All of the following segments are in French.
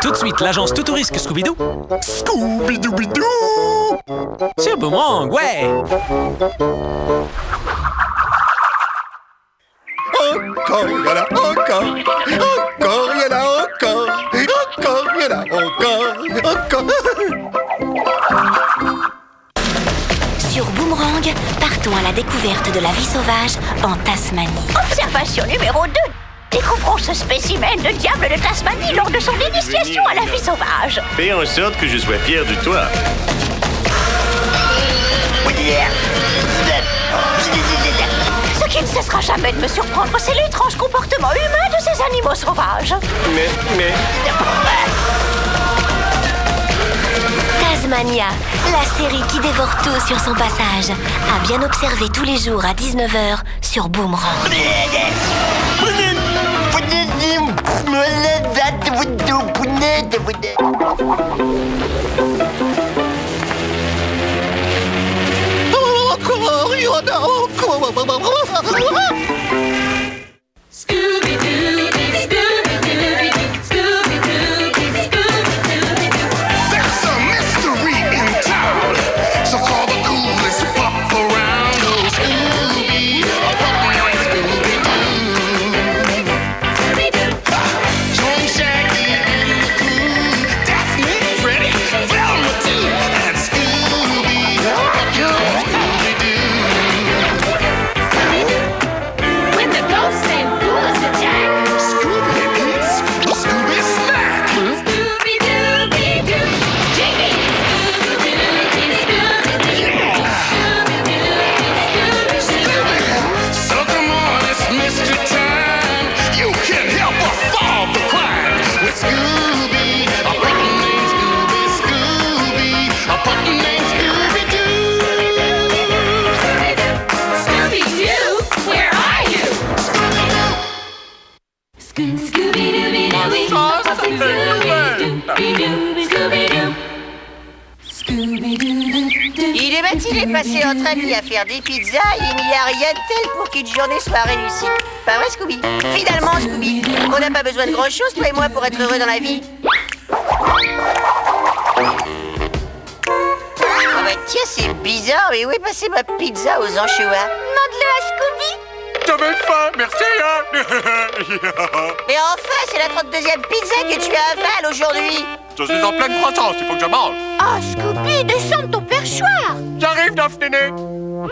Tout de suite, l'agence Toutouriste Scooby-Doo. Scooby-Dooby-Doo! Sur Boomerang, ouais! Encore, il y en a encore! Encore, il y en a encore! Encore, il y en a encore! Sur Boomerang, partons à la découverte de la vie sauvage en Tasmanie. Observation numéro 2. Découvrons ce spécimen de diable de Tasmanie lors de son initiation à la vie sauvage. Fais en sorte que je sois fier de toi. Ce qui ne cessera jamais de me surprendre, c'est l'étrange comportement humain de ces animaux sauvages. Mais... Tasmania, la série qui dévore tout sur son passage. À bien observer tous les jours à 19h sur Boomerang. Encore, il y en a encore! Il est matinée passé entre amis à faire des pizzas et il n'y a rien de tel pour qu'une journée soit réussie. Pas vrai, Scooby? Finalement, Scooby, on n'a pas besoin de grand-chose, toi et moi, pour être heureux dans la vie. Oh bah tiens, c'est bizarre, mais où est passée ma pizza aux anchois? Demande-le à Scooby. J'avais faim, merci, hein! Et enfin, c'est la 32e pizza que tu avales aujourd'hui. Je suis en pleine croissance, il faut que je mange. Oh, Scooby, descends de ton perchoir. J'arrive, Daphné. Oh,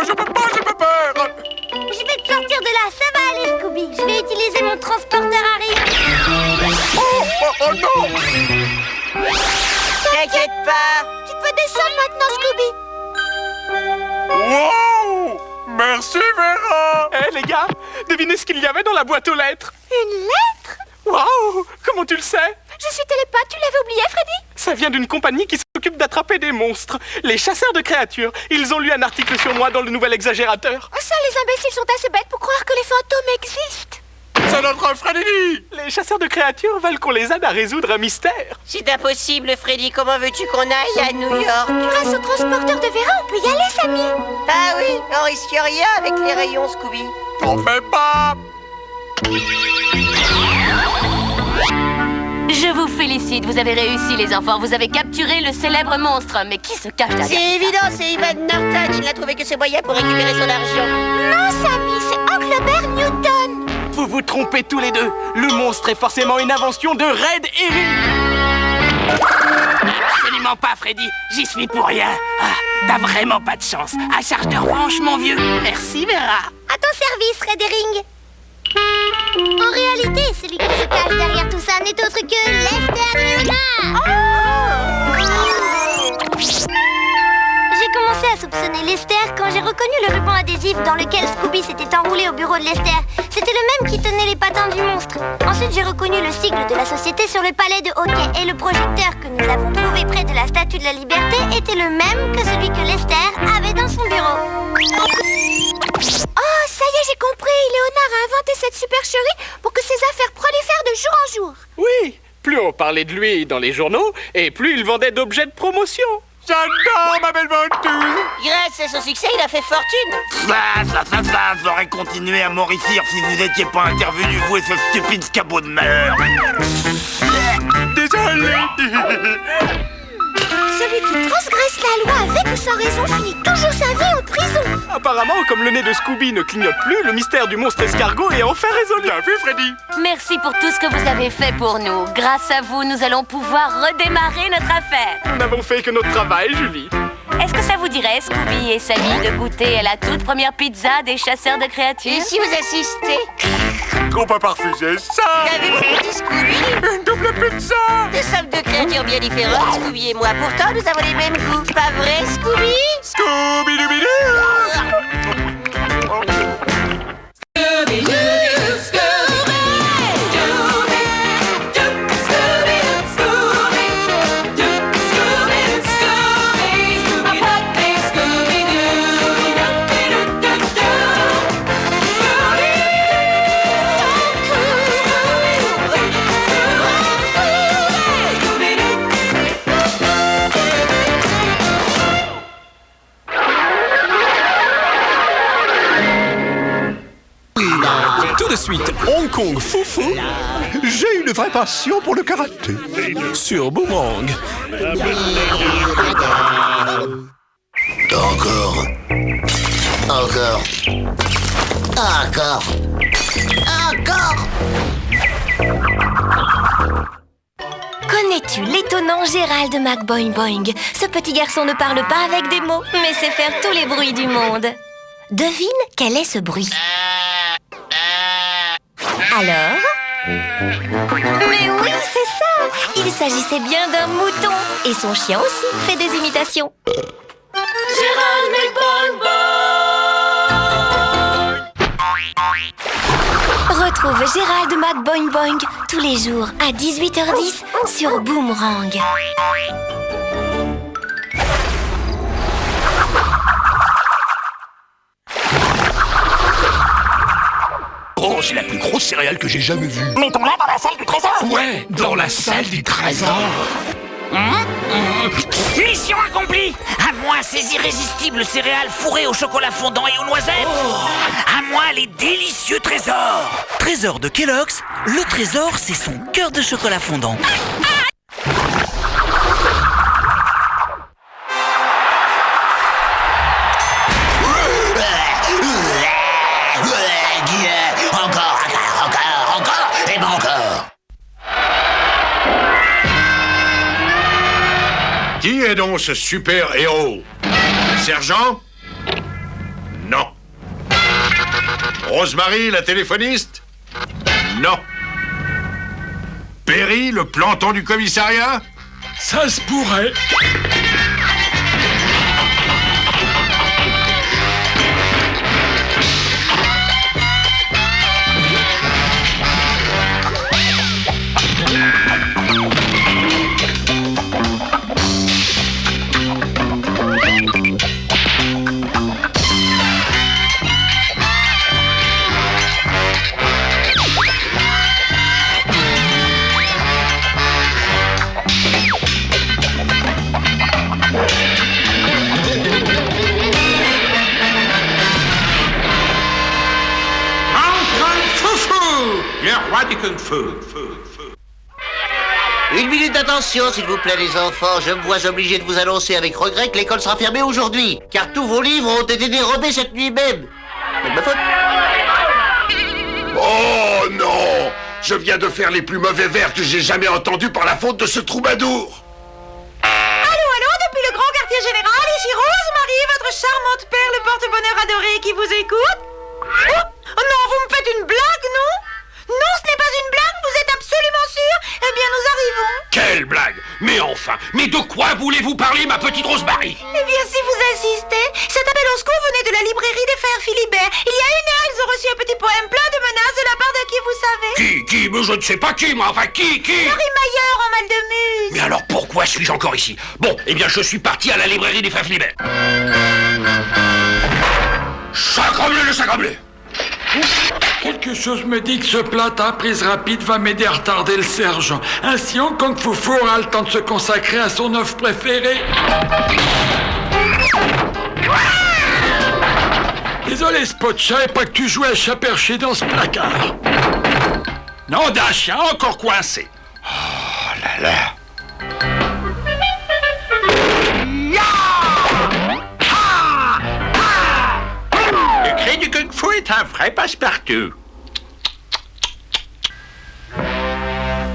je peux pas, j'ai pas peur. Je vais te sortir de là, ça va aller, Scooby. Je vais utiliser mon transporteur à rayon. Oh non! T'inquiète pas. Tu peux descendre maintenant, Scooby. Wow! Merci, Vera! Eh les gars, devinez ce qu'il y avait dans la boîte aux lettres? Une lettre? Waouh! Comment tu le sais? Je suis télépathe, tu l'avais oublié, Freddy? Ça vient d'une compagnie qui s'occupe d'attraper des monstres. Les chasseurs de créatures. Ils ont lu un article sur moi dans le Nouvel Exagérateur. Oh, ça, les imbéciles sont assez bêtes pour croire que les fantômes existent. C'est notre Freddy! Les chasseurs de créatures veulent qu'on les aide à résoudre un mystère. C'est impossible, Freddy. Comment veux-tu qu'on aille à New York? Grâce au transporteur de Vera, on peut y aller, Samy. Ah oui, on risque rien avec les rayons, Scooby. T'en fais pas! Je vous félicite, vous avez réussi les enfants, vous avez capturé le célèbre monstre. Mais qui se cache derrière? C'est évident, c'est Ivan Norton, il n'a trouvé que ses moyens pour récupérer son argent. Non, Samy, c'est Engelbert Newton. Vous vous trompez tous les deux. Le monstre est forcément une invention de Red Herring. Absolument pas, Freddy. J'y suis pour rien. Ah, t'as vraiment pas de chance. À charge de revanche, mon vieux. Merci, Vera. À ton service, Red Herring. En réalité, celui qui se cache derrière tout ça n'est autre que Lester Leonard. J'ai commencé à soupçonner Lester quand j'ai reconnu le ruban adhésif dans lequel Scooby s'était enroulé au bureau de Lester. C'était le même qui tenait les patins du monstre. Ensuite, j'ai reconnu le sigle de la société sur le palais de hockey. Et le projecteur que nous avons trouvé près de la Statue de la Liberté était le même que celui que Lester avait dans son bureau. Oh, ça y est, j'ai compris. Léonard a inventé cette supercherie pour que ses affaires prolifèrent de jour en jour. Oui, plus on parlait de lui dans les journaux, et plus il vendait d'objets de promotion. J'adore ma belle ventouse. Grâce à son succès, il a fait fortune. J'aurais continué à m'enrichir si vous n'étiez pas intervenu, vous et ce stupide scabot de malheur. Désolé. Celui qui transgresse la loi avec ou sans raison finit toujours sa vie en prison. Apparemment, comme le nez de Scooby ne clignote plus, le mystère du monstre escargot est enfin résolu. Bien vu, Freddy. Merci pour tout ce que vous avez fait pour nous. Grâce à vous, nous allons pouvoir redémarrer notre affaire. Nous n'avons fait que notre travail, Julie. Est-ce que ça vous dirait, Scooby et Sammy, de goûter à la toute première pizza des chasseurs de créatures? Et si vous assistez? On peut pas refuser ça. Qu'avez-vous, petit Scooby? Une double pizza. Nous sommes deux créatures bien différentes, Scooby et moi. Pourtant, nous avons les mêmes goûts. Pas vrai, Scooby? Scooby-Dooby-Doo. Tout de suite, Hong Kong Foufou J'ai une vraie passion pour le karaté. sur Boomerang. Encore. Encore. Encore. Encore. Connais-tu l'étonnant Gérald McBoing Boing? Ce petit garçon ne parle pas avec des mots, mais sait faire tous les bruits du monde. Devine quel est ce bruit. Alors? Mais oui, c'est ça! Il s'agissait bien d'un mouton. Et son chien aussi fait des imitations. Gérald McBoing Boing! Retrouve Gérald McBoing Boing tous les jours à 18h10 sur Boomerang. Oh, c'est la plus grosse céréale que j'ai jamais vue. Mettons-la dans la salle du trésor. Ouais, dans la salle du trésor. Mission accomplie. À moi ces irrésistibles céréales fourrées au chocolat fondant et aux noisettes. À moi les délicieux trésors. Trésor de Kellogg's, le trésor c'est son cœur de chocolat fondant. Encore, et bon encore. Qui est donc ce super-héros? Sergent? Non. Rosemary, la téléphoniste? Non. Perry, le planton du commissariat? Ça se pourrait. Une minute d'attention, s'il vous plaît, les enfants. Je me vois obligé de vous annoncer avec regret que l'école sera fermée aujourd'hui, car tous vos livres ont été dérobés cette nuit même. C'est de ma faute. Oh non! Je viens de faire les plus mauvais vers que j'ai jamais entendus par la faute de ce troubadour. Allô, depuis le grand quartier général, ici Rosemary, votre charmante perle porte-bonheur adorée qui vous écoute. Oh non, vous me faites une blague, non? Non, ce n'est pas une blague, vous êtes absolument sûr? Eh bien, nous arrivons. Quelle blague! Mais enfin, mais de quoi voulez-vous parler, ma petite Rosemary? Eh bien, si vous insistez, cet appel au secours venait de la librairie des frères Philibert. Il y a une heure, ils ont reçu un petit poème plein de menaces de la part de qui, vous savez? Qui? Mais je ne sais pas qui, moi, enfin, qui? Harry Mayer en mal de muse. Mais alors pourquoi suis-je encore ici? Bon, eh bien, je suis parti à la librairie des frères Philibert. Sacrebleu le sacrebleu! Quelque chose me dit que ce plâtre à prise rapide va m'aider à retarder le sergent. Ainsi, Hong Kong Foufou aura le temps de se consacrer à son œuvre préférée. Désolé, Spot, je savais pas que tu jouais à chat perché dans ce placard. Nom d'un chien encore coincé. Oh là là. Le cri du Kung Fu est un vrai passe-partout.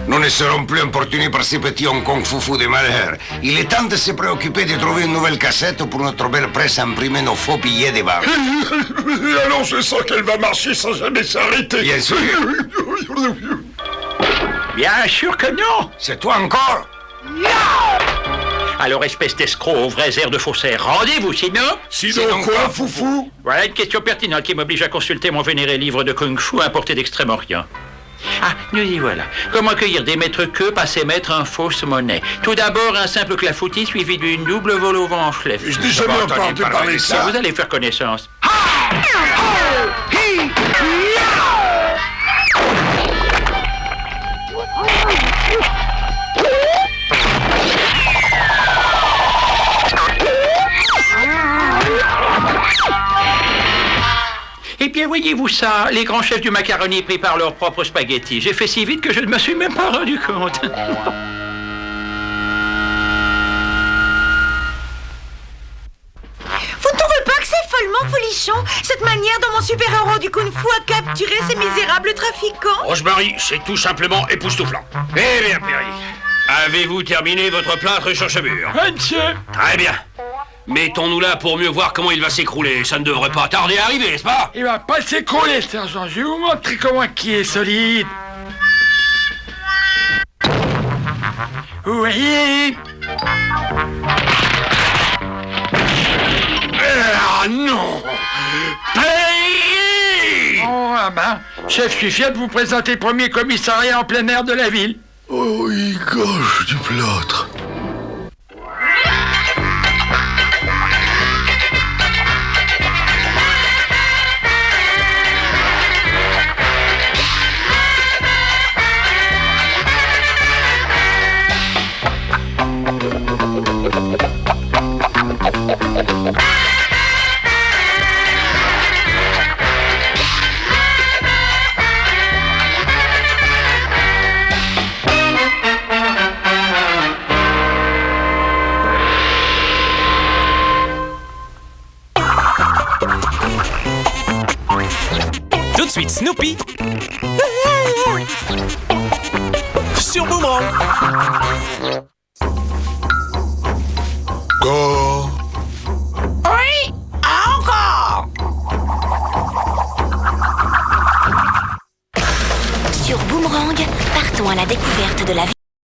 Nous ne serons plus importunés par ces petits Hong Kong Foufou de malheur. Il est temps de se préoccuper de trouver une nouvelle cassette pour notre belle presse à imprimer nos faux billets de banque. Alors je sens qu'elle va marcher sans jamais s'arrêter. Bien sûr. Bien sûr que non. C'est toi encore? Alors, espèce d'escroc aux vrais airs de faussaire, rendez-vous, sinon... Sinon quoi, Foufou? Voilà une question pertinente qui m'oblige à consulter mon vénéré livre de Kung Fu importé d'Extrême-Orient. Ah, nous y voilà. Comment cueillir des maîtres queues passés maître en fausse monnaie? Tout d'abord, un simple clafoutis suivi d'une double vol au vent en flèche. Je n'ai jamais entendu parler de ça. Vous allez faire connaissance. Eh bien, voyez-vous ça, les grands chefs du macaroni préparent leurs propres spaghettis. J'ai fait si vite que je ne me suis même pas rendu compte. Vous ne trouvez pas que c'est follement folichon, cette manière dont mon super-héros du Kung Fu a capturé ces misérables trafiquants? Rosemary, c'est tout simplement époustouflant. Eh bien, Perry, avez-vous terminé votre plâtre chanchemur? Monsieur. Très bien. Mettons-nous là pour mieux voir comment il va s'écrouler. Ça ne devrait pas tarder à arriver, n'est-ce pas? Il va pas s'écrouler, sergent. Je vais vous montrer comment qui est solide. Vous voyez? Ah non! Perry! Oh, ah ben, chef, je suis fier de vous présenter le premier commissariat en plein air de la ville. Oh, il gorge du plâtre. Tout de suite, Snoopy sur Boomerang. Go. Oui, encore. Sur Boomerang, partons à la découverte de la ville